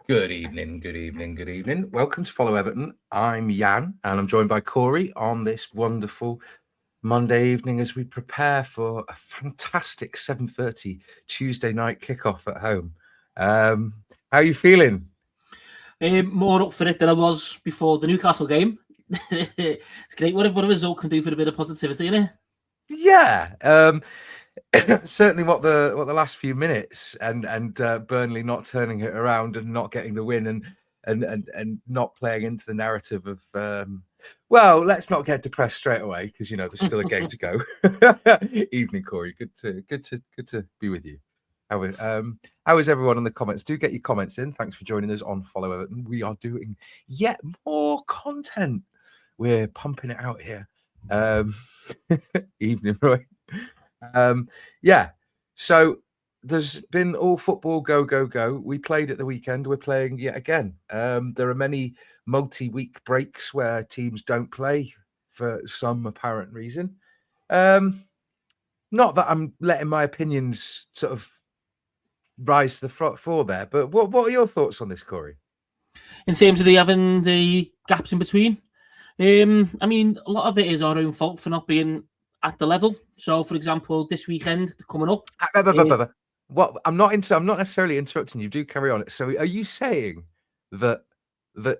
Good evening, good evening, good evening. Welcome to Follow Everton. I'm Yann, and I'm joined by Corey on this wonderful Monday evening as we prepare for a fantastic 7:30 Tuesday night kickoff at home. How are you feeling? More up for it than I was before the Newcastle game. It's great what a result can do for a bit of positivity, isn't it? Yeah. Certainly what the last few minutes and Burnley not turning it around and not getting the win and not playing into the narrative of well, let's not get depressed straight away because there's still a game to go. Evening, Corey. Good to be with you. How is everyone in the comments? Do get your comments in. Thanks for joining us on Follow Everton. We are doing yet more content. We're pumping it out here. Evening, Roy. Yeah, so there's been all football go. We played at the weekend. We're playing yet again. There are many multi-week breaks where teams don't play for some apparent reason. Not that I'm letting my opinions sort of rise to the front for there, but what are your thoughts on this, Corey? In terms of having the gaps in between, I mean, a lot of it is our own fault for not being at the level. So, for example, this weekend coming up. What I'm not necessarily interrupting you. Do carry on. So, are you saying that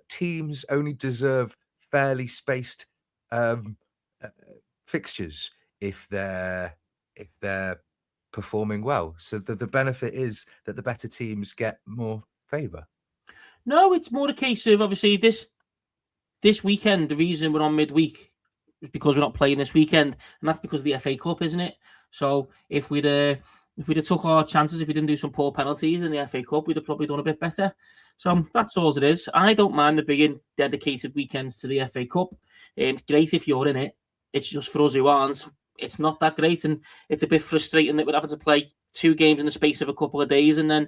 teams only deserve fairly spaced fixtures if they're performing well? So the benefit is that the better teams get more favour. No, it's more a case of obviously this weekend. The reason we're on midweek is because we're not playing this weekend, and that's because of the FA Cup, isn't it? So if we'd have took our chances, if we didn't do some poor penalties in the FA Cup, we'd have probably done a bit better. So that's all it is. I don't mind the big dedicated weekends to the FA Cup. It's great if you're in it. It's just for us who aren't, it's not that great, and it's a bit frustrating that we're having to play 2 games in the space of a couple of days and then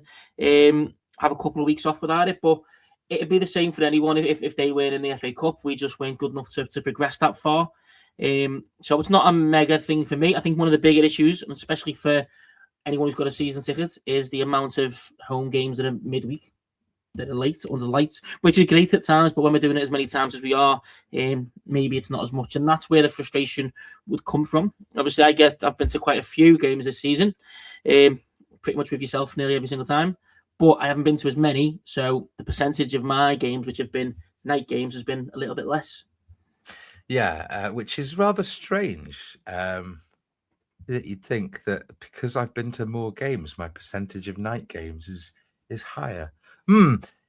have a couple of weeks off without it. But it'd be the same for anyone if they weren't in the FA Cup. We just weren't good enough to progress that far. So it's not a mega thing for me. I think one of the bigger issues, and especially for anyone who's got a season ticket, is the amount of home games that are midweek, that are late under lights, which is great at times, but when we're doing it as many times as we are, maybe it's not as much, and that's where the frustration would come from. Obviously, I've been to quite a few games this season, pretty much with yourself nearly every single time, but I haven't been to as many, so the percentage of my games which have been night games has been a little bit less. Yeah, which is rather strange. That you'd think that because I've been to more games, my percentage of night games is higher.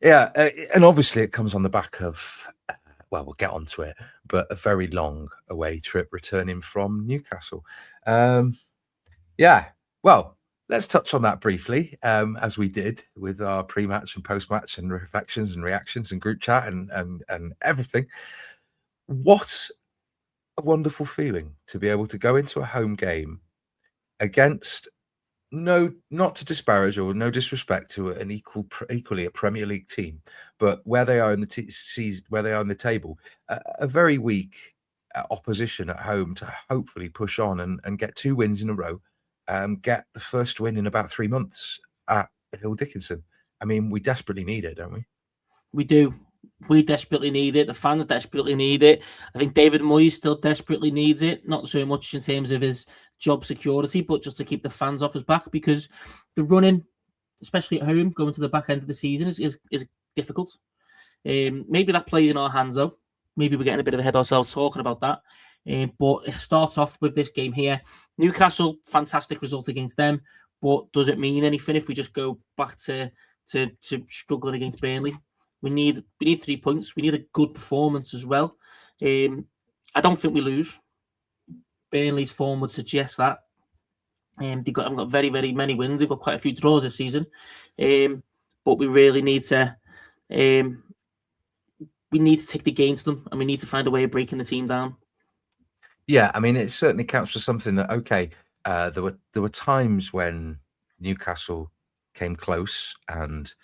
Yeah, and obviously it comes on the back of, well, we'll get onto it, but a very long away trip returning from Newcastle. Yeah, well, let's touch on that briefly, as we did with our pre-match and post-match and reflections and reactions and group chat and everything. What a wonderful feeling to be able to go into a home game against, no, not to disparage or no disrespect to an equally a Premier League team, but where they are in the table, a very weak opposition at home to hopefully push on and get 2 wins in a row, get the first win in about 3 months at Hill Dickinson. I mean, we desperately need it, don't we? We do. We desperately need it. The fans desperately need it. I think David Moyes still desperately needs it, not so much in terms of his job security, but just to keep the fans off his back, because the running, especially at home, going to the back end of the season is difficult. Maybe that plays in our hands, though. Maybe we're getting a bit ahead of ourselves talking about that. But it starts off with this game here. Newcastle, fantastic result against them, but does it mean anything if we just go back to struggling against Burnley? We need 3 points. We need a good performance as well. I don't think we lose. Burnley's form would suggest that. They've got very, very many wins. They've got quite a few draws this season. But we really need to take the game to them, and we need to find a way of breaking the team down. Yeah, I mean, it certainly counts for something that, okay, there were times when Newcastle came close, and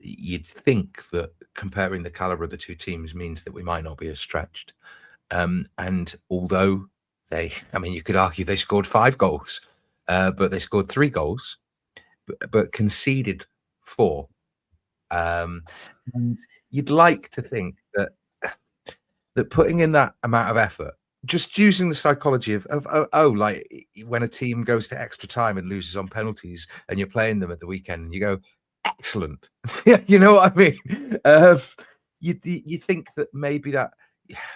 you'd think that comparing the caliber of the 2 teams means that we might not be as stretched. And although you could argue they scored 5 goals, but they scored 3 goals, but conceded 4. And you'd like to think that putting in that amount of effort, just using the psychology of like when a team goes to extra time and loses on penalties, and you're playing them at the weekend, and you go, excellent. You know what I mean? You think that maybe that,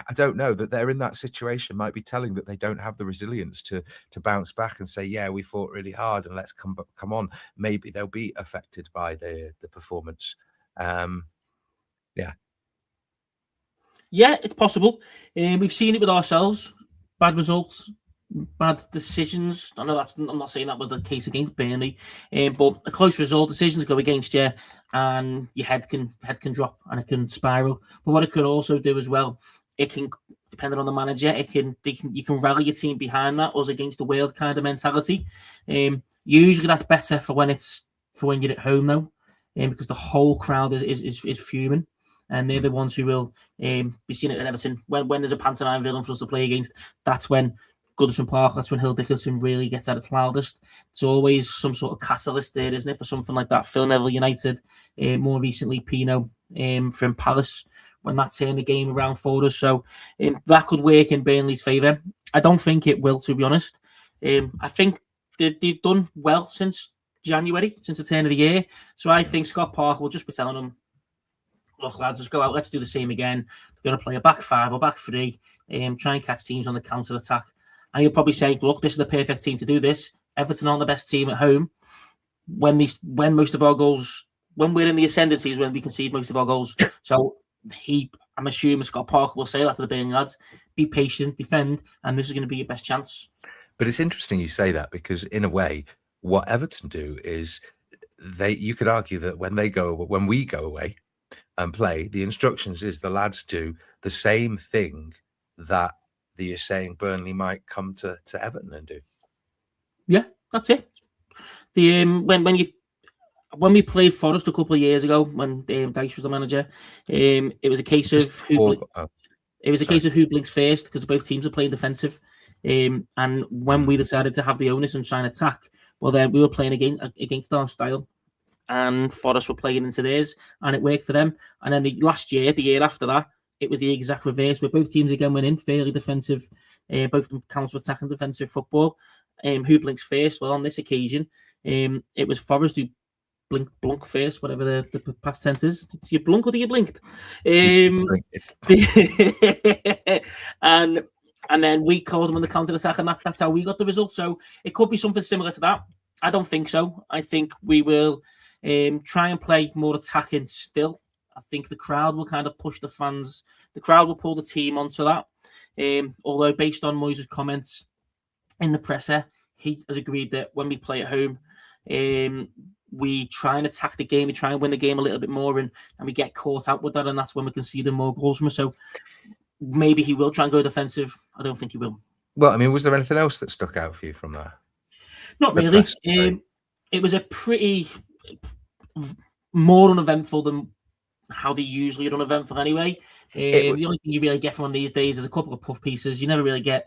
I don't know, that they're in that situation might be telling that they don't have the resilience to bounce back and say, yeah, we fought really hard and let's come on. Maybe they'll be affected by the performance. Yeah. Yeah, it's possible. We've seen it with ourselves. Bad results, bad decisions. I know I'm not saying that was the case against Burnley, but a close result, decisions go against you, and your head can drop and it can spiral. But what it can also do as well, it can, depending on the manager, you can rally your team behind that, us against the world kind of mentality. Usually that's better for when you're at home though, because the whole crowd is fuming. And they're the ones who will be seen at Everton when there's a pantomime villain for us to play against. That's when Goodison Park, that's when Hill Dickinson really gets at its loudest. It's always some sort of catalyst there, isn't it, for something like that? Phil Neville United, more recently Pino from Palace, when that turned the game around for us. So that could work in Burnley's favour. I don't think it will, to be honest. I think they've done well since January, since the turn of the year. So I think Scott Parker will just be telling them, look, lads, let's go out. Let's do the same again. We're going to play a back five or back three, try and catch teams on the counter attack. And he'll probably say, look, this is the perfect team to do this. Everton aren't the best team at home. When most of our goals, when we're in the ascendancy, is when we concede most of our goals. So I'm assuming Scott Parker will say that to the Burnley lads: be patient, defend, and this is going to be your best chance. But it's interesting you say that, because in a way, what Everton do is you could argue that when we go away and play, the instructions is the lads do the same thing that you're saying Burnley might come to Everton and do. Yeah, that's it. The when we played Forest a couple of years ago, when Dyche was the manager, it was a case of who blinks first, because both teams are playing defensive. And when we decided to have the onus and try and attack, well, then we were playing against our style, and Forest were playing into theirs, and it worked for them. And then the year after that, it was the exact reverse, where both teams again went in fairly defensive, both of them counter-attacking defensive football. Who blinks first? Well, on this occasion, it was Forest who blunk first, whatever the past tense is. Did you blunk or did you blinked? And then we called them on the counter-attack, and that's how we got the result. So it could be something similar to that. I don't think so. I think we will try and play more attacking still. I think the crowd will kind of push the fans. The crowd will pull the team onto that. Although based on Moyes' comments in the presser, he has agreed that when we play at home, we try and attack the game, we try and win the game a little bit more, and we get caught out with that, and that's when we can see the more goals from us. So maybe he will try and go defensive. I don't think he will. Well, I mean, was there anything else that stuck out for you from that? Not really. It was a pretty more uneventful than how they usually are uneventful anyway. The only thing you really get from them these days is a couple of puff pieces. You never really get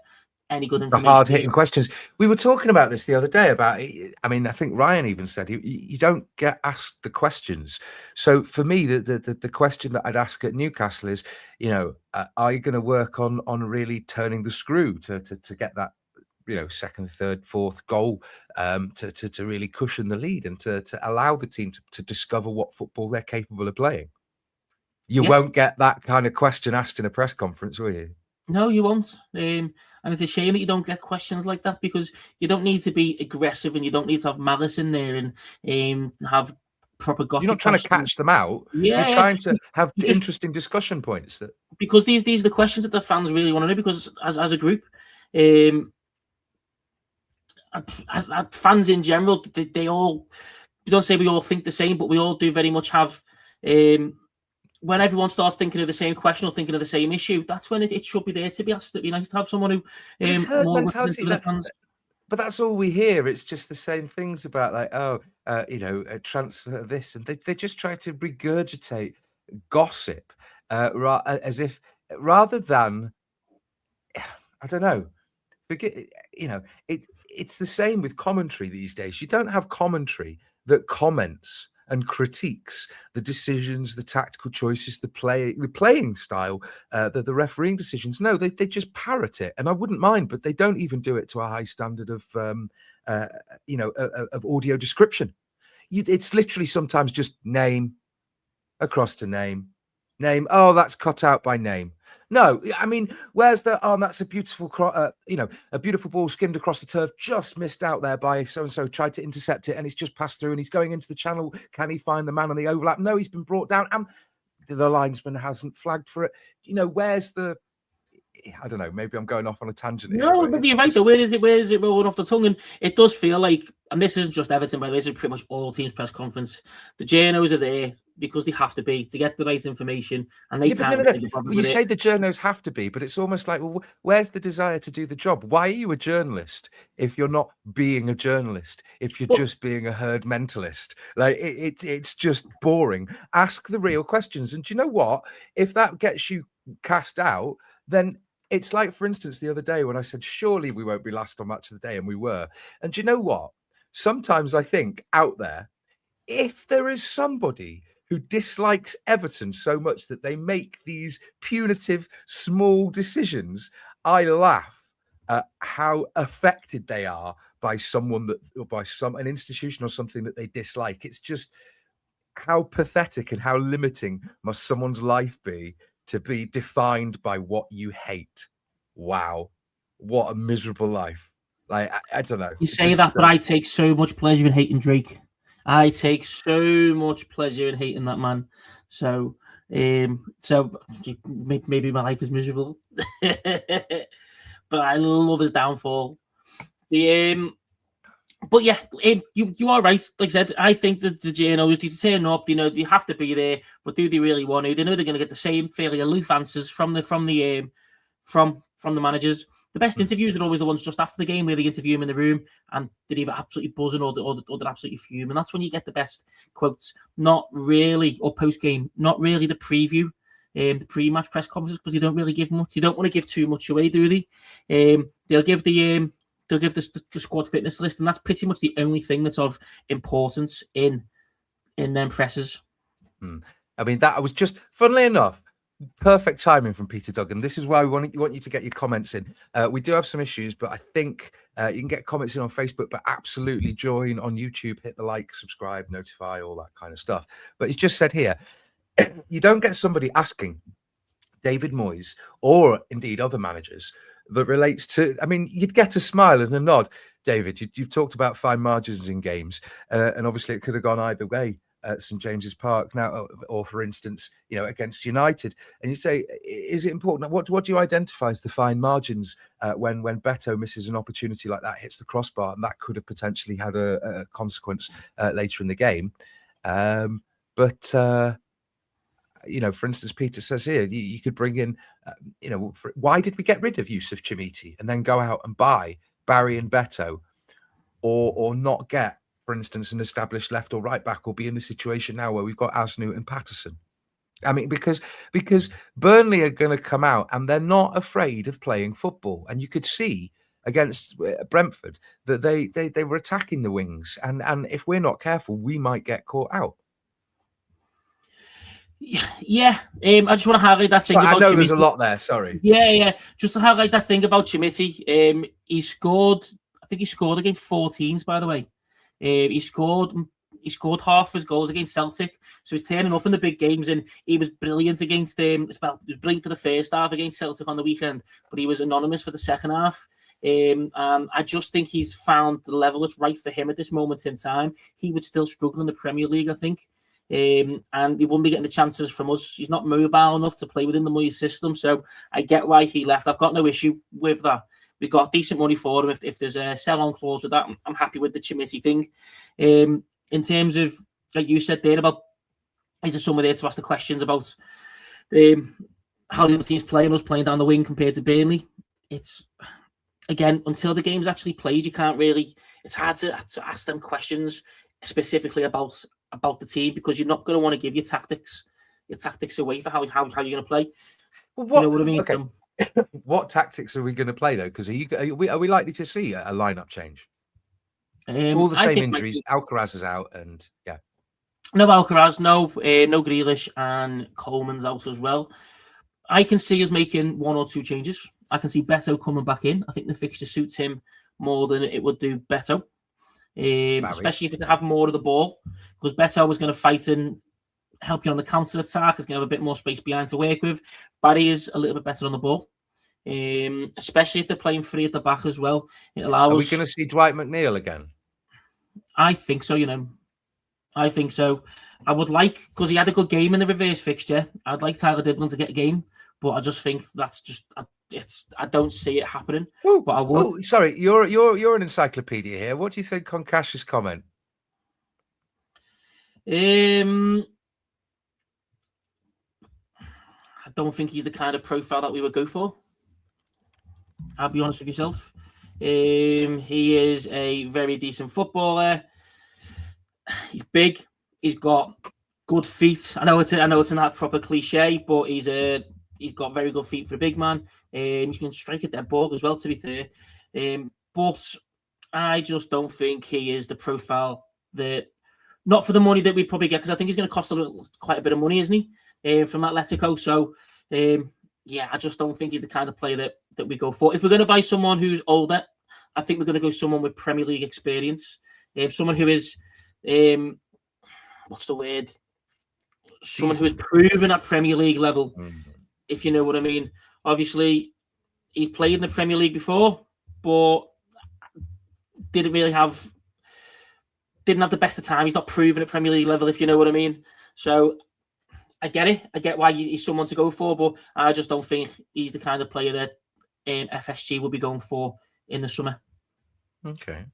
any good information. The hard-hitting questions. We were talking about this the other day about, I mean, I think Ryan even said you don't get asked the questions. So for me, the question that I'd ask at Newcastle is, are you going to work on really turning the screw to get that, second, third, fourth goal, to really cushion the lead and to allow the team to discover what football they're capable of playing? You won't get that kind of question asked in a press conference, will you? No, you won't. And it's a shame that you don't get questions like that, because you don't need to be aggressive and you don't need to have malice in there and have proper gotcha. You're not trying to catch them out. Yeah, you're trying to have interesting discussion points. Because these are the questions that the fans really want to know, because as a group, as fans in general, they all, we don't say we all think the same, but we all do very much have... when everyone starts thinking of the same question or thinking of the same issue, that's when it should be there to be asked. It'd be nice to have someone who more mentality. But that's all we hear. It's just the same things about a transfer this, and they just try to regurgitate gossip as if, rather than, I don't know, it's the same with commentary these days. You don't have commentary that comments and critiques the decisions, the tactical choices, the playing style, the refereeing decisions. No, they just parrot it, and I wouldn't mind, but they don't even do it to a high standard of of audio description. It's literally sometimes just name across to name. Oh, that's cut out by name. No, I mean, where's the that's a beautiful, a beautiful ball skimmed across the turf, just missed out there by so and so, tried to intercept it, and it's just passed through, and he's going into the channel. Can he find the man on the overlap? No, he's been brought down, and the linesman hasn't flagged for it. Where's the? I don't know. Maybe I'm going off on a tangent. No, but you're right. Where is it rolling off the tongue? And it does feel like, and this isn't just Everton, but this is pretty much all teams' press conference. The journos are there because they have to be to get the right information, and they can't. You say the journos have to be, but it's almost like, well, where's the desire to do the job? Why are you a journalist if you're not being a journalist? If you're just being a herd mentalist, like it's just boring. Ask the real questions, and do you know what? If that gets you cast out, then it's like, for instance, the other day when I said, surely we won't be last on Match of the Day, and we were. And do you know what? Sometimes I think out there, if there is somebody who dislikes Everton so much that they make these punitive, small decisions, I laugh at how affected they are by an institution or something that they dislike. It's just how pathetic and how limiting must someone's life be to be defined by what you hate. Wow, what a miserable life. Like, I don't know. You say that, but I take so much pleasure in hating Drake. I take so much pleasure in hating that man. So maybe my life is miserable, but I love his downfall. But yeah, you are right. Like I said, I think that the JNOs, they turn up, they have to be there, but do they really want to? They know they're going to get the same fairly aloof answers from the managers. The best interviews are always the ones just after the game where they interview him in the room and they're either absolutely buzzing or they're absolutely fuming. That's when you get the best quotes, not really, or post-game, not really the preview, the pre-match press conferences, because they don't really give much. They don't want to give too much away, do they? They'll give the squad fitness list, and that's pretty much the only thing that's of importance in them presses. I mean, that was just, funnily enough, perfect timing from Peter Duggan. This is why we want you to get your comments in. We do have some issues, but I think you can get comments in on Facebook, but absolutely join on YouTube, hit the like, subscribe, notify, all that kind of stuff. But it's just said here, you don't get somebody asking David Moyes or indeed other managers that relates to, I mean, you'd get a smile and a nod. David, you've talked about fine margins in games, and obviously it could have gone either way at St James's Park now, or for instance, against United. And you say, is it important? What do you identify as the fine margins when Beto misses an opportunity like that, hits the crossbar, and that could have potentially had a consequence later in the game? For instance, Peter says here, you could bring in, why did we get rid of Yusuf Chimiti and then go out and buy Barry and Beto, or not get, for instance, an established left or right back, or be in the situation now where we've got Asnu and Patterson? I mean, because Burnley are going to come out and they're not afraid of playing football, and you could see against Brentford that they were attacking the wings, and if we're not careful, we might get caught out. Yeah, I just want to highlight that thing. I know there's a lot there. Sorry. Yeah. Just to highlight that thing about Chimiti. He scored. I think he scored against 4 teams, by the way. He scored half his goals against Celtic, so he's turning up in the big games, and he was brilliant against them. He was brilliant for the first half against Celtic on the weekend, but he was anonymous for the second half. And I just think he's found the level that's right for him at this moment in time. He would still struggle in the Premier League, I think. And he wouldn't be getting the chances from us. He's not mobile enough to play within the Moyes system, so I get why he left. I've got no issue with that. We got decent money for him. If there's a sell-on clause with that, I'm happy with the Chimiti thing. In terms of, like you said there, about is there someone there to ask the questions about how the other teams play and us playing down the wing compared to Burnley? It's, again, until the game's actually played, you can't really, it's hard to ask them questions specifically about the team, because you're not going to want to give your tactics away for how you're going to play. Well, you know what I mean? Okay. What tactics are we going to play though? Because are we likely to see a lineup change? All the same injuries. Alcaraz is out, and yeah. No Alcaraz, no Grealish, and Coleman's out as well. I can see us making one or two changes. I can see Beto coming back in. I think the fixture suits him more than it would do Beto, especially if it's to have more of the ball, because Beto was going to fight and help you on the counter attack. He's going to have a bit more space behind to work with. Barry is a little bit better on the ball, especially if they're playing free at the back as well. It allows. Are we going to see Dwight McNeil again? I think so. I think so. I would like, because he had a good game in the reverse fixture, I'd like Tyler Dibblin to get a game, but I just think that's just I don't see it happening. Ooh, but I would. Oh, sorry, you're an encyclopedia here. What do you think on Cash's comment? I don't think he's the kind of profile that we would go for. I'll be honest with yourself. He is a very decent footballer. He's big. He's got good feet. I know it's not proper cliche, but he's got very good feet for a big man. You can strike at that ball as well, to be fair. But I just don't think he is the profile that, not for the money that we probably get, because I think he's going to cost quite a bit of money, isn't he, from Atletico? So, I just don't think he's the kind of player that we go for. If we're going to buy someone who's older, I think we're going to go someone with Premier League experience. Someone who is, what's the word? Someone who is proven at Premier League level, if you know what I mean. Obviously, he's played in the Premier League before, but didn't have the best of time. He's not proven at Premier League level, if you know what I mean. So I get it. I get why he's someone to go for, but I just don't think he's the kind of player that FSG will be going for in the summer. Okay.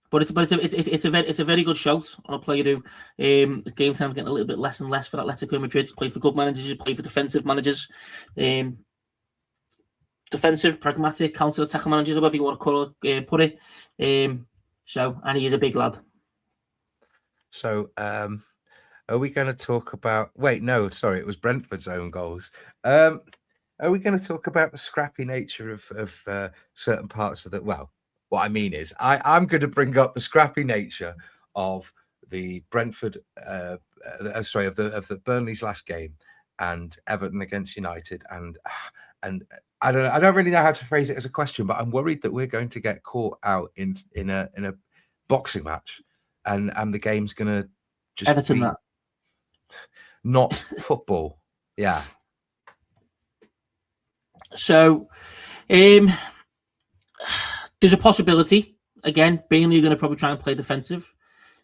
But it's a very good shout on a player who game time getting a little bit less and less for Atletico Madrid. He's played for good managers, he's played for defensive managers, defensive, pragmatic, counter-attacking managers, however you want to put it. And he is a big lad. So, are we going to talk about? Wait, no, sorry, it was Brentford's own goals. Are we going to talk about the scrappy nature of certain parts of the? Well, what I mean is, I'm going to bring up the scrappy nature of the Brentford, of the Burnley's last game and Everton against United, and I don't really know how to phrase it as a question, but I'm worried that we're going to get caught out in a boxing match, and the game's going to just Everton, be not football. Yeah. So, there's a possibility. Again, Burnley are going to probably try and play defensive.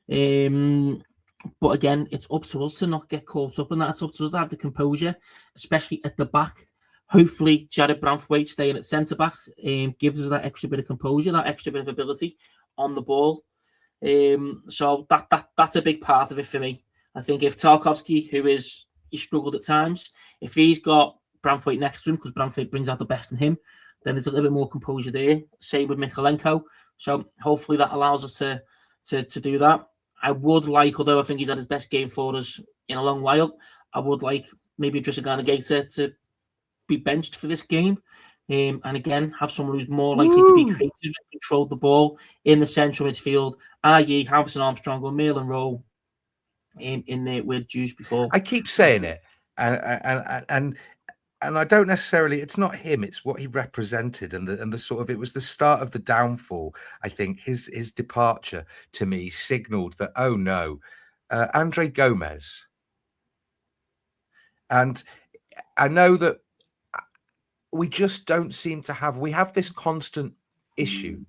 But again, it's up to us to not get caught up in that. It's up to us to have the composure, especially at the back. Hopefully, Jared Branthwaite staying at centre-back gives us that extra bit of composure, that extra bit of ability on the ball. So that's a big part of it for me. I think if Tarkowski, he struggled at times, if he's got Branthwaite next to him, because Branthwaite brings out the best in him, then there's a little bit more composure there. Same with Mikalenko. So hopefully that allows us to do that. I would like, although I think he's had his best game for us in a long while, I would like maybe Idrissa Gator to be benched for this game. And again, have someone who's more likely to be creative and control the ball in the central midfield, i.e. Harrison Armstrong or Malin Rowe in there with Juice before. I keep saying it, and I don't necessarily, it's not him, it's what he represented and the sort of, it was the start of the downfall. I think his departure to me signaled that, oh no, Andre Gomez. And I know that we just don't seem to have, we have this constant issue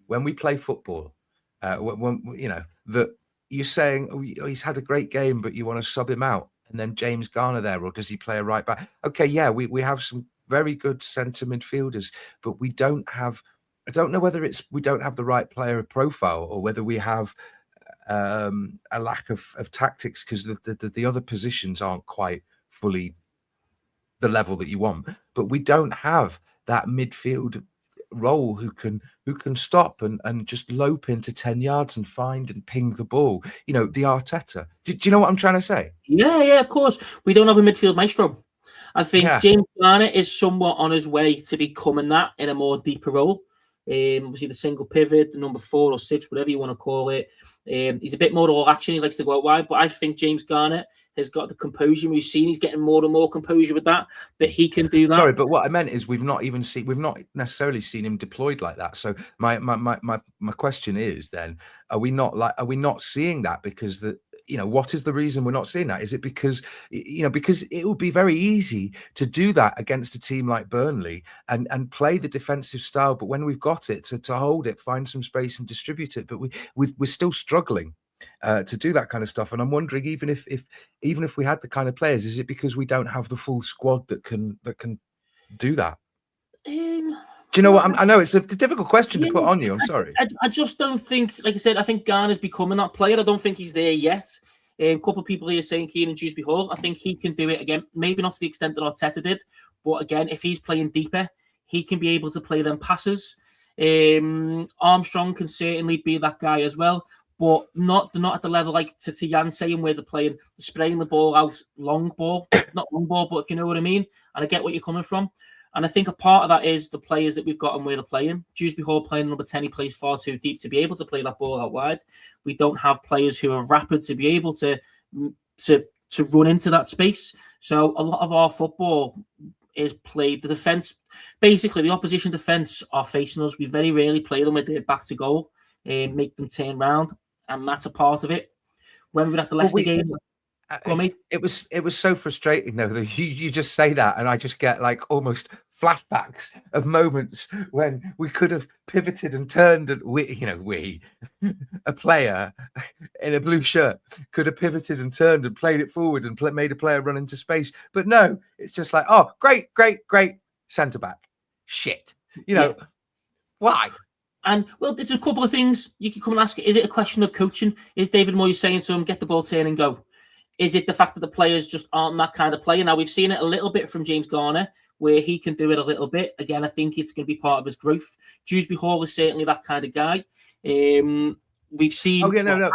when we play football, when that you're saying, oh, he's had a great game, but you want to sub him out. And then James Garner there, or does he play a right back? Okay, yeah, we have some very good centre midfielders, but we don't have, I don't know whether it's we don't have the right player profile or whether we have a lack of tactics because the other positions aren't quite fully the level that you want. But we don't have that midfield role who can stop and just lope into 10 yards and find and ping the ball. You know, the Arteta. Do you know what I'm trying to say? Yeah, of course. We don't have a midfield maestro. I think James Garner is somewhat on his way to becoming that in a more deeper role. Obviously, the single pivot, the number 4 or 6, whatever you want to call it. He's a bit more all action. He likes to go out wide, but I think James Garner has got the composure we've seen. He's getting more and more composure with that he can do that. Sorry, but what I meant is we've not necessarily seen him deployed like that. So my question is then, are we not seeing that because what is the reason we're not seeing that? Is it because because it would be very easy to do that against a team like Burnley and play the defensive style, but when we've got it to hold it, find some space and distribute it, but we're still struggling to do that kind of stuff. And I'm wondering, even if we had the kind of players, is it because we don't have the full squad that can do that? Do you know what? I know it's a difficult question to put on you. I'm sorry. I just don't think, like I said, I think Garner's becoming that player. I don't think he's there yet. A couple of people here saying Kieran Dewsbury Hall. I think he can do it again. Maybe not to the extent that Arteta did, but again, if he's playing deeper, he can be able to play them passes. Armstrong can certainly be that guy as well, but not at the level like to Yann saying where they're spraying the ball out, long ball, not long ball, but if you know what I mean. And I get what you're coming from. And I think a part of that is the players that we've got and where they're playing. Dewsbury Hall playing number 10, he plays far too deep to be able to play that ball out wide. We don't have players who are rapid to be able to run into that space. So a lot of our football is played. The defence, basically the opposition defence are facing us. We very rarely play them with their back to goal and make them turn round. And that's a part of it. When we were at the Leicester game... It was so frustrating though that you just say that and I just get like almost flashbacks of moments when we could have pivoted and turned and a player in a blue shirt could have pivoted and turned and played it forward and made a player run into space, but no, it's just like, oh, great centre back, shit, why? And, well, there's a couple of things you can come and ask. Is it a question of coaching? Is David Moyes saying to him, get the ball, turn and go? Is it the fact that the players just aren't that kind of player? Now, we've seen it a little bit from James Garner, where he can do it a little bit. Again, I think it's going to be part of his growth. Dewsbury Hall is certainly that kind of guy. We've seen... Oh, yeah, no.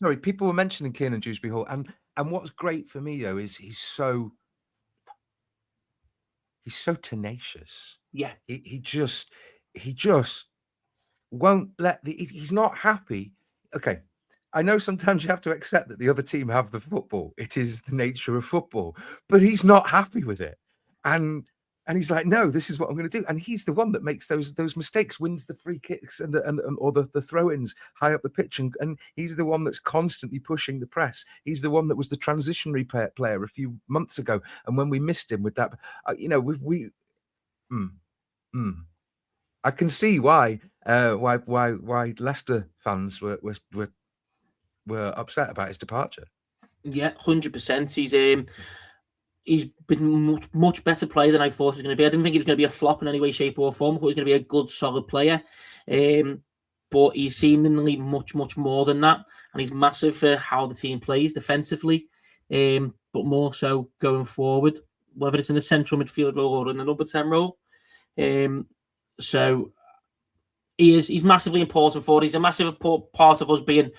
Sorry, people were mentioning Kieran Dewsbury Hall. And what's great for me, though, is he's so tenacious. Yeah. He just won't he's not happy. Okay. I know sometimes you have to accept that the other team have the football. It is the nature of football, but he's not happy with it. And he's like, no, this is what I'm going to do. And he's the one that makes those mistakes, wins the free kicks or the throw-ins high up the pitch. And he's the one that's constantly pushing the press. He's the one that was the transitionary player a few months ago. And when we missed him with that, I can see why Leicester fans were upset about his departure. Yeah, 100%. He's been much better player than I thought he was going to be. I didn't think he was going to be a flop in any way, shape, or form. I thought he was going to be a good, solid player. But he's seemingly much more than that, and he's massive for how the team plays defensively. But more so going forward, whether it's in the central midfield role or in the number 10 role. So he's massively important for it. He's a massive part of us being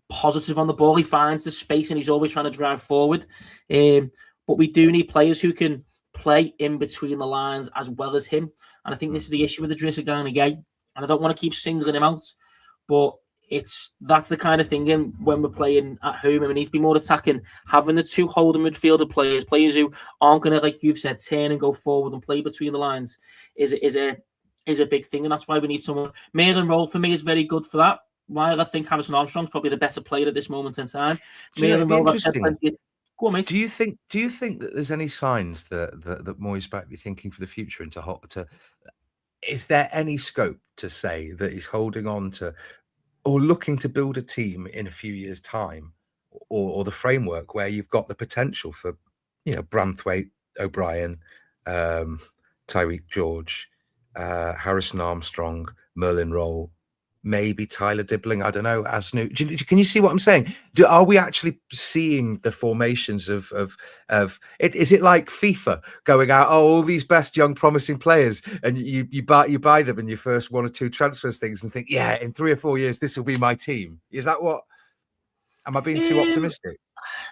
positive on the ball. He finds the space and he's always trying to drive forward. But we do need players who can play in between the lines as well as him. And I think this is the issue with Idrissa Gana Gueye. And I don't want to keep singling him out, but that's the kind of thing when we're playing at home and we need to be more attacking. Having the two holding midfielder players who aren't going to, like you've said, turn and go forward and play between the lines is a big thing. And that's why we need someone. Merlin Roll for me is very good for that. While I think Harrison Armstrong's probably the better player at this moment in time. Merlin Roll, go on, mate. Do you think that there's any signs that Moyes might be thinking for the future is there any scope to say that he's holding on to or looking to build a team in a few years' time or the framework where you've got the potential for, Branthwaite, O'Brien, Tyreek George, Harrison Armstrong, Merlin Roll, maybe Tyler Dibbling, I don't know, Asnu. Can you see what I'm saying? Are we actually seeing the formations of it? Is it like FIFA going out, all these best young promising players, and you buy them in your first one or two transfers things and think, yeah, in 3 or 4 years this will be my team? Is that what? Am I being too optimistic?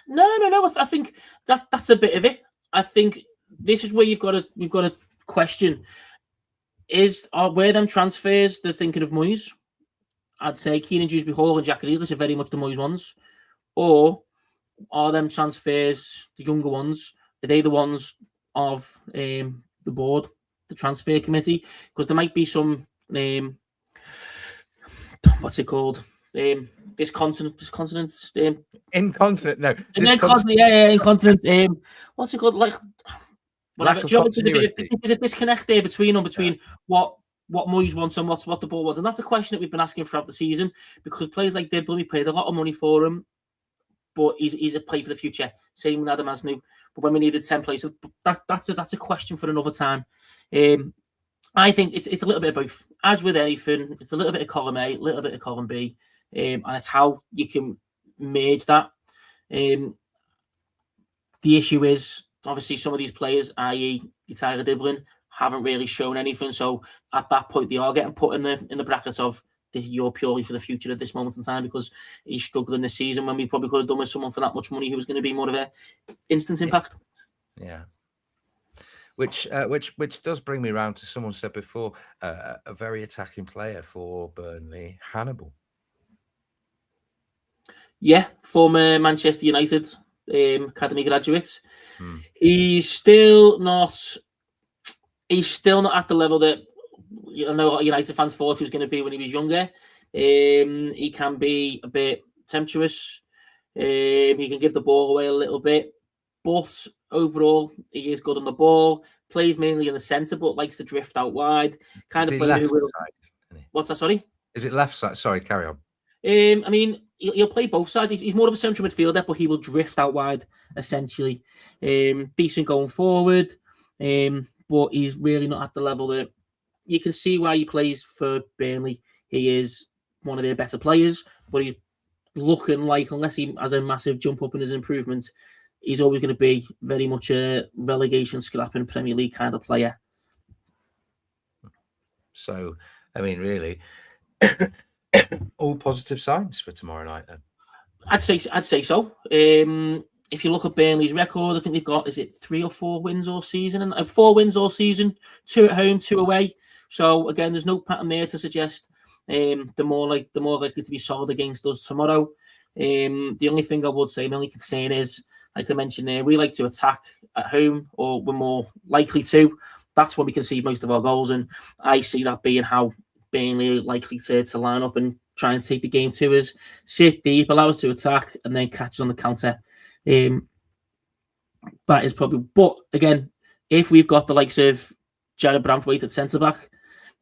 No. I think that's a bit of it. I think this is where we've got to question. where them transfers they're thinking of Moyes? I'd say Keenan Dewsbury Hall and Jack Grealish are very much the Moyes ones. Or are them transfers, the younger ones, are they the ones of the board, the transfer committee? Because there might be some, what's it called? Discontinent. Incontinent, no. Incontinent. What's it called? Like, whatever. Lack of continuity. There's a disconnect there between what Moyes wants and what the board wants. And that's a question that we've been asking throughout the season, because players like Dibble, we paid a lot of money for him, but he's a play for the future. Same with Adam Asnew. But when we needed 10 players, that's a question for another time. I think it's a little bit of both. As with anything, it's a little bit of column A, a little bit of column B, and it's how you can merge that. The issue is, obviously, some of these players, i.e. Tyler Diblin, haven't really shown anything. So at that point, they are getting put in the brackets of you're purely for the future at this moment in time, because he's struggling this season when we probably could have done with someone for that much money who was going to be more of a instant impact. Yeah. Which does bring me around to someone said before, a very attacking player for Burnley, Hannibal. Yeah, former Manchester United academy graduate. He's still not at the level that a lot of United fans thought he was going to be when he was younger. He can be a bit tempestuous. He can give the ball away a little bit, but overall, he is good on the ball. Plays mainly in the centre, but likes to drift out wide. Kind of player who will. What's that? Sorry. Is it left side? Sorry, carry on. I mean, he'll play both sides. He's more of a central midfielder, but he will drift out wide, essentially. Decent going forward, but he's really not at the level that you can see why he plays for Burnley. He is one of their better players, but he's looking like, unless he has a massive jump up in his improvements, he's always going to be very much a relegation scrapping Premier League kind of player. So, I mean, really, all positive signs for tomorrow night then. I'd say so. If you look at Burnley's record, I think they've got, is it 3 or 4 wins all season? And 4 wins all season, 2 at home, 2 away. So again, there's no pattern there to suggest they're more likely to be solid against us tomorrow. The only thing I would say, my only concern is, like I mentioned there, we like to attack at home, or we're more likely to. That's when we concede most of our goals, and I see that being how Burnley are likely to line up and try and take the game to us. Sit deep, allow us to attack, and then catch us on the counter. That is probably, but again, if we've got the likes of Jared Branthwaite at centre back,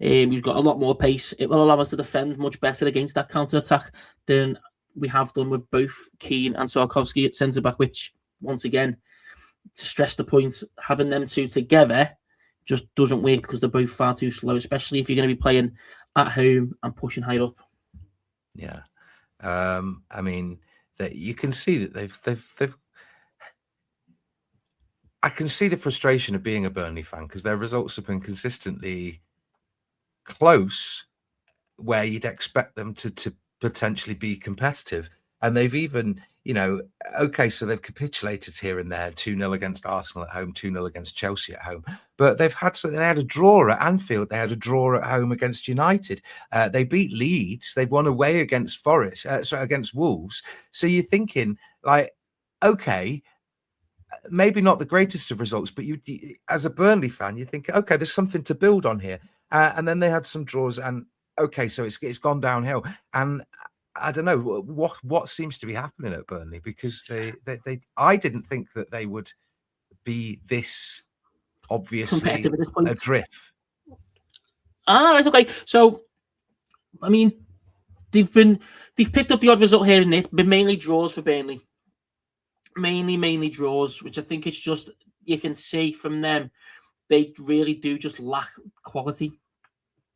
we've got a lot more pace. It will allow us to defend much better against that counter attack than we have done with both Keane and Sarkowski at centre back. Which, once again, to stress the point, having them two together just doesn't work because they're both far too slow, especially if you're going to be playing at home and pushing high up. Yeah, I mean, that you can see that they've. I can see the frustration of being a Burnley fan because their results have been consistently close, where you'd expect them to potentially be competitive, and they've even, okay, so they've capitulated here and there, 2-0 against Arsenal at home, 2-0 against Chelsea at home, but they had a draw at Anfield, they had a draw at home against United, they beat Leeds, they won away against against Wolves. So you're thinking, like, okay, maybe not the greatest of results, but you as a Burnley fan, you think, okay, there's something to build on here, and then they had some draws, and okay, so it's gone downhill, and I don't know what seems to be happening at Burnley, because they I didn't think that they would be this obviously adrift. It's okay. So, I mean, they've picked up the odd result here and there, but mainly draws for Burnley. Mainly draws, which I think it's just, you can see from them, they really do just lack quality.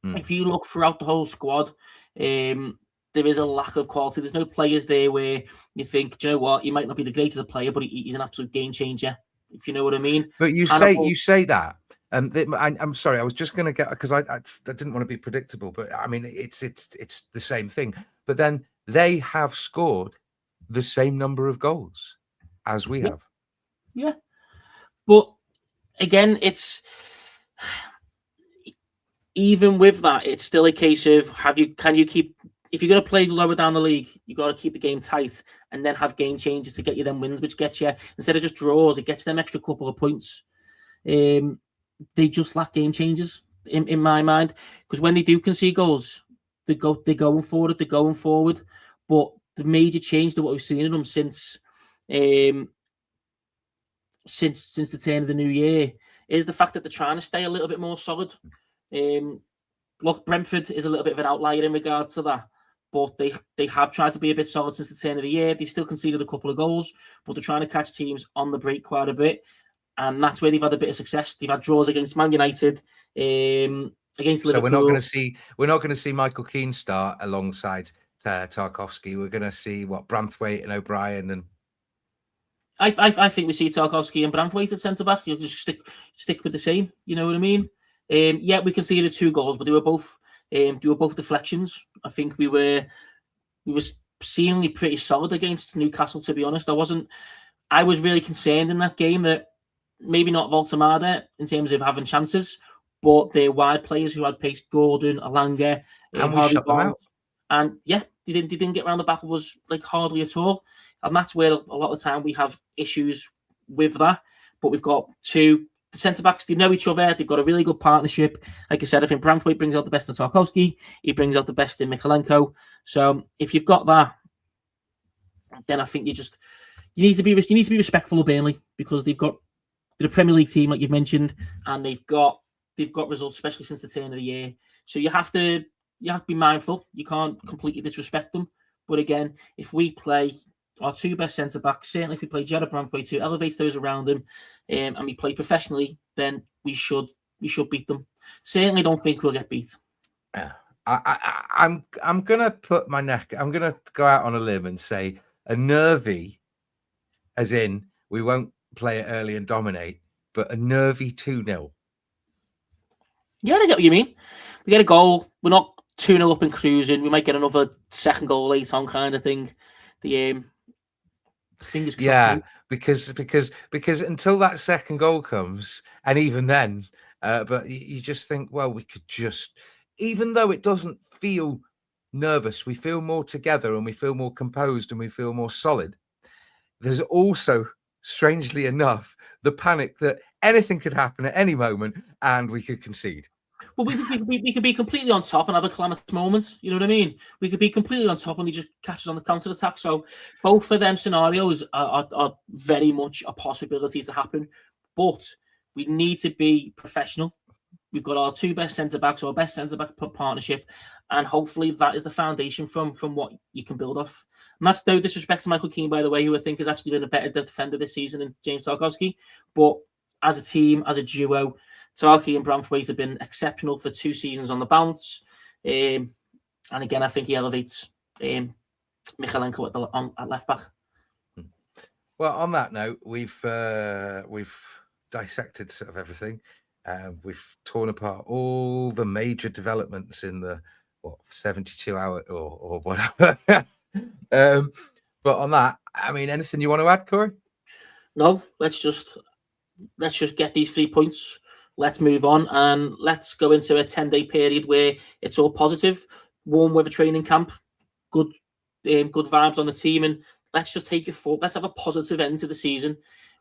If you look throughout the whole squad, there is a lack of quality. There's no players there where you think, do you know what, he might not be the greatest player, but he's an absolute game changer, if you know what I mean. But you say that, and I'm sorry, I was just going to get, because I didn't want to be predictable, but I mean, it's the same thing. But then they have scored the same number of goals as we have. Yeah. But again, even with that, it's still a case of can you keep, if you're going to play lower down the league, you got to keep the game tight and then have game changes to get you them wins, which gets you, instead of just draws, it gets them extra couple of points. They just lack game changes in my mind, because when they do concede goals, they're going forward. But the major change to what we've seen in them since the turn of the new year is the fact that they're trying to stay a little bit more solid. Look, Brentford is a little bit of an outlier in regards to that, but they have tried to be a bit solid since the turn of the year. They've still conceded a couple of goals, but they're trying to catch teams on the break quite a bit, and that's where they've had a bit of success. They've had draws against Man United, against Liverpool. So we're not going to see Michael Keane start alongside Tarkowski. We're going to see Branthwaite and O'Brien and. I think we see Tarkowski and Branthwaite at centre back. You'll just stick with the same. You know what I mean? Yeah, we conceded 2 goals, but they were both deflections. I think we were seemingly pretty solid against Newcastle. To be honest, I was really concerned in that game that maybe not Voltemada in terms of having chances, but their wide players who had pace, Gordon, Alanga, and we shut them out. And yeah, they didn't get around the back of us like hardly at all. And that's where a lot of the time we have issues with that. But we've got the centre-backs, they know each other. They've got a really good partnership. Like I said, I think Branthwaite brings out the best in Tarkowski. He brings out the best in Mykolenko. So if you've got that, then I think you need to be respectful of Burnley, because they're a Premier League team, like you've mentioned, and they've got results, especially since the turn of the year. So you have to be mindful. You can't completely disrespect them. But again, if we play our 2 best centre-backs, certainly if we play Jarrad Branthwaite to elevate those around him, and we play professionally, then we should beat them. Certainly don't think we'll get beat. I'm gonna put my neck. I'm gonna go out on a limb and say a nervy, as in we won't play it early and dominate, but a nervy 2-0. Yeah, I get what you mean. We get a goal. We're not 2-0 up and cruising. We might get another second goal late on, kind of thing. The fingers crossed. Yeah, because until that second goal comes, and even then, but you just think, well, we could just, even though it doesn't feel nervous, we feel more together and we feel more composed and we feel more solid. There's also, strangely enough, the panic that anything could happen at any moment and we could concede. Well, we could be completely on top and have a calamitous moment. You know what I mean? We could be completely on top and he just catches on the counter attack. So both of them scenarios are very much a possibility to happen. But we need to be professional. We've got our 2 best centre-backs, our best centre-back partnership, and hopefully that is the foundation from what you can build off. And that's no disrespect to Michael Keane, by the way, who I think has actually been a better defender this season than James Tarkowski. But as a team, as a duo, Tarky and Branthwaite have been exceptional for 2 seasons on the bounce. And again, I think he elevates Mykolenko at left back. Well, on that note, we've dissected sort of everything. We've torn apart all the major developments in the 72 hour or whatever. But on that, I mean, anything you want to add, Corey? No, let's just get these 3 points. Let's move on and let's go into a 10-day period where it's all positive, warm weather training camp, good vibes on the team, and let's just take it forward. Let's have a positive end to the season.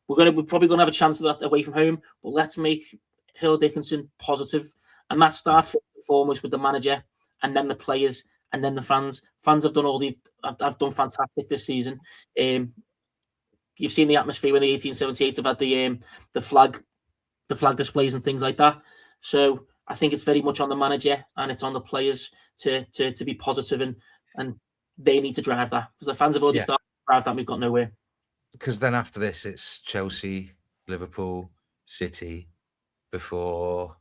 We're probably gonna have a chance of that away from home, but let's make Hill Dickinson positive, and that starts first and foremost with the manager, and then the players, and then the fans. Fans have done have done fantastic this season. You've seen the atmosphere when the 1878 have had the flag displays and things like that. So I think it's very much on the manager and it's on the players to be positive, and they need to drive that, because the fans have already started to drive that and we've got nowhere. Because then after this, it's Chelsea, Liverpool, City, before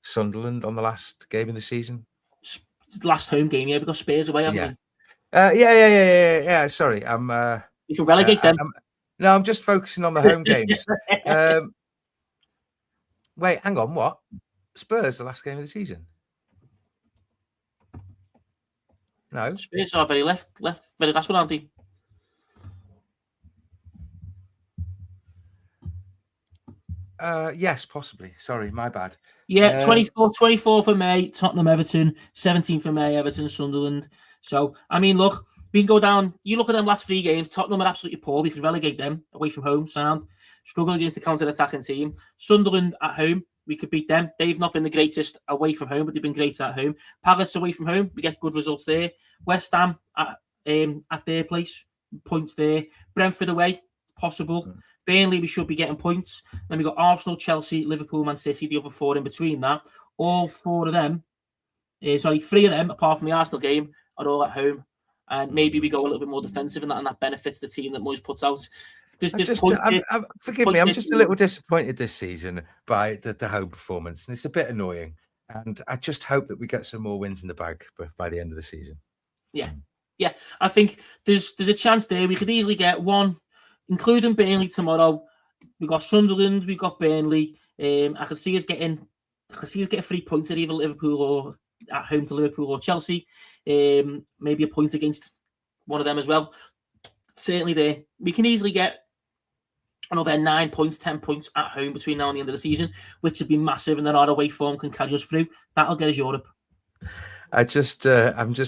Sunderland on the last game of the season. Last home game, yeah, because Spurs away, haven't we? Yeah. Sorry, you can relegate them. I'm just focusing on the home games. Wait, hang on. What? Spurs, the last game of the season? No. Spurs are very last one, aren't they? Yes, possibly. Sorry, my bad. Yeah, 24th of May, Tottenham, Everton. 17th of May, Everton, Sunderland. So, I mean, look, we can go down. You look at them last 3 games. Tottenham are absolutely poor. We could relegate them away from home. Sound. Struggle against the counter-attacking team. Sunderland at home. We could beat them. They've not been the greatest away from home, but they've been great at home. Palace away from home. We get good results there. West Ham at their place. Points there. Brentford away. Possible. Burnley, we should be getting points. Then we got Arsenal, Chelsea, Liverpool, Man City, the other 4 in between that. All 4 of them, 3 of them, apart from the Arsenal game, are all at home. And maybe we go a little bit more defensive in that, and that benefits the team that Moyes puts out. Forgive me, I'm just a little disappointed this season by the home performance, and it's a bit annoying. And I just hope that we get some more wins in the bag by the end of the season. Yeah. I think there's a chance there. We could easily get one, including Burnley tomorrow. We got Sunderland, we got Burnley. I can see us getting 3 points at either Liverpool or at home to Liverpool or Chelsea. Maybe a point against one of them as well. Certainly there. We can easily get another 9 points, 10 points at home between now and the end of the season, which would be massive, and then our away form can carry us through. That'll get us Europe. I'm just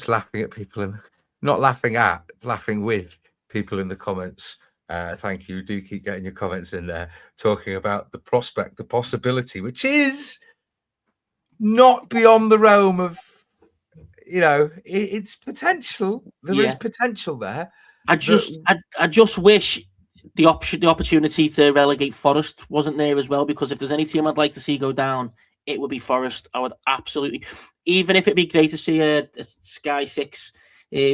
laughing at people, and not laughing at, laughing with people in the comments. Thank you. Do keep getting your comments in there, talking about the prospect, the possibility, which is not beyond the realm of, it's potential. There is potential there. I just wish the opportunity to relegate Forest wasn't there as well, because if there's any team I'd like to see go down, it would be Forest. I would absolutely, even if it'd be great to see a Sky 6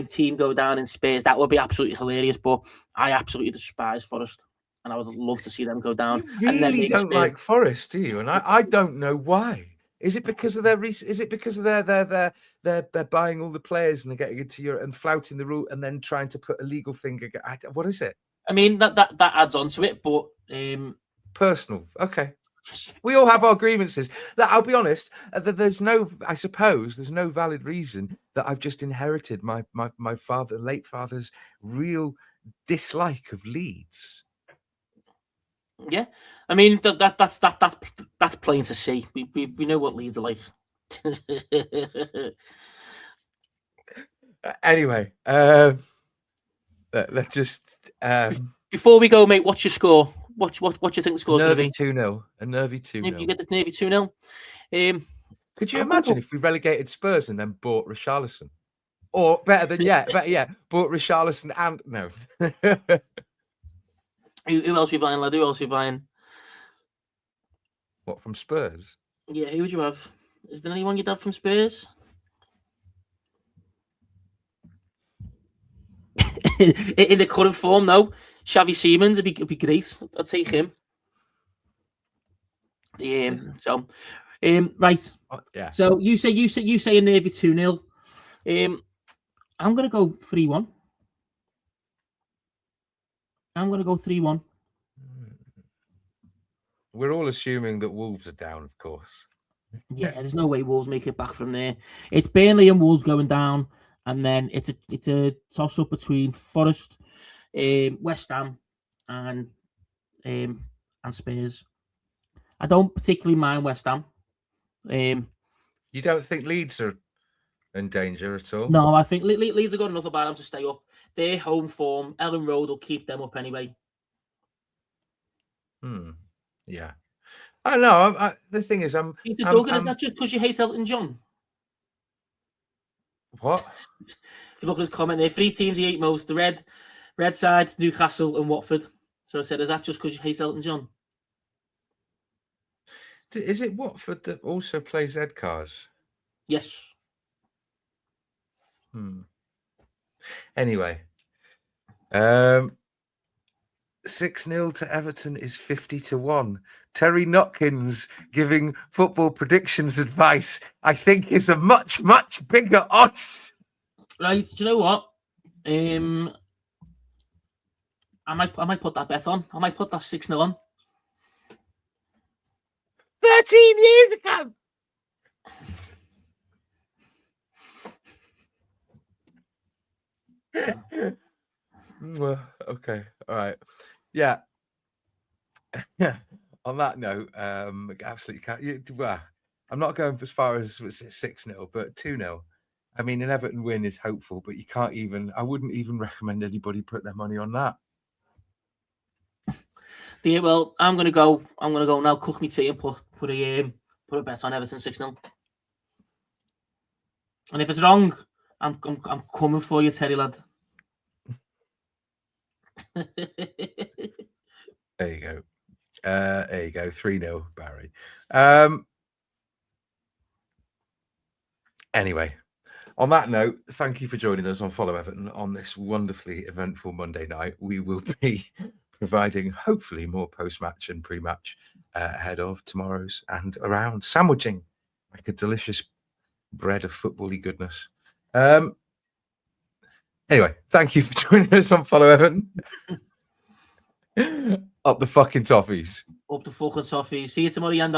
team go down in Spurs, that would be absolutely hilarious. But I absolutely despise Forest, and I would love to see them go down. You really don't like Forest, do you? And I don't know why. Is it because of their? Is it because of they're buying all the players and they're getting into Europe and flouting the rule and then trying to put a legal thing? What is it? I mean, that adds on to it, but personal. Okay. We all have our grievances. I'll be honest. I suppose there's no valid reason that I've just inherited my late father's real dislike of Leeds. Yeah, I mean that's plain to see. We know what Leeds are like. Anyway, let's just before we go, mate. What's your score? What do you think the score's going to be? 2-0. A nervy 2-0. You get the nervy 2-0. Could you imagine if we relegated Spurs and then bought Richarlison? Or better yet, bought Richarlison and no. Who else we buying, lad? Who else we buying? What, from Spurs? Yeah, who would you have? Is there anyone you'd have from Spurs? In the current form, though, Xavi Simons would be great. I'd take him. Right. Yeah. So you say a nervy 2-0. I'm gonna go 3-1. I'm gonna go 3-1. We're all assuming that Wolves are down, of course. Yeah, there's no way Wolves make it back from there. It's Burnley and Wolves going down, and then it's a toss up between Forest, West Ham, and Spurs. I don't particularly mind West Ham. You don't think Leeds are in danger at all? No, I think Leeds have got enough about them to stay up. Their home form, Ellen Road will keep them up anyway. Yeah. I know. The thing is, Peter Duggan, is that just because you hate Elton John? What? If you look at his comment there, 3 teams he hate most: the Red Side, Newcastle, and Watford. So I said, is that just because you hate Elton John? Is it Watford that also plays Ed Cars? Yes. Anyway, 6-0 to Everton is 50-1. Terry Notkins giving football predictions advice, I think, is a much, much bigger odds. Right, do you know what? I might put that bet on. I might put that 6-0 on. 13 years ago. Okay, all right. Yeah. On that note, absolutely can't. Well, I'm not going as far as 6-0, but 2-0. I mean, an Everton win is hopeful, but you can't even. I wouldn't even recommend anybody put their money on that. Yeah, well, I'm gonna go now. Cook me tea and put a bet on Everton 6-0. And if it's wrong, I'm coming for you, Terry lad. There you go. 3-0, Barry. Anyway, on that note, thank you for joining us on Follow Everton on this wonderfully eventful Monday night. We will be providing, hopefully, more post-match and pre-match ahead of tomorrow's and around, sandwiching like a delicious bread of football-y goodness. Anyway, thank you for joining us on Follow Everton. Up the fucking Toffees. Up the fucking Toffees. See you tomorrow, Yann.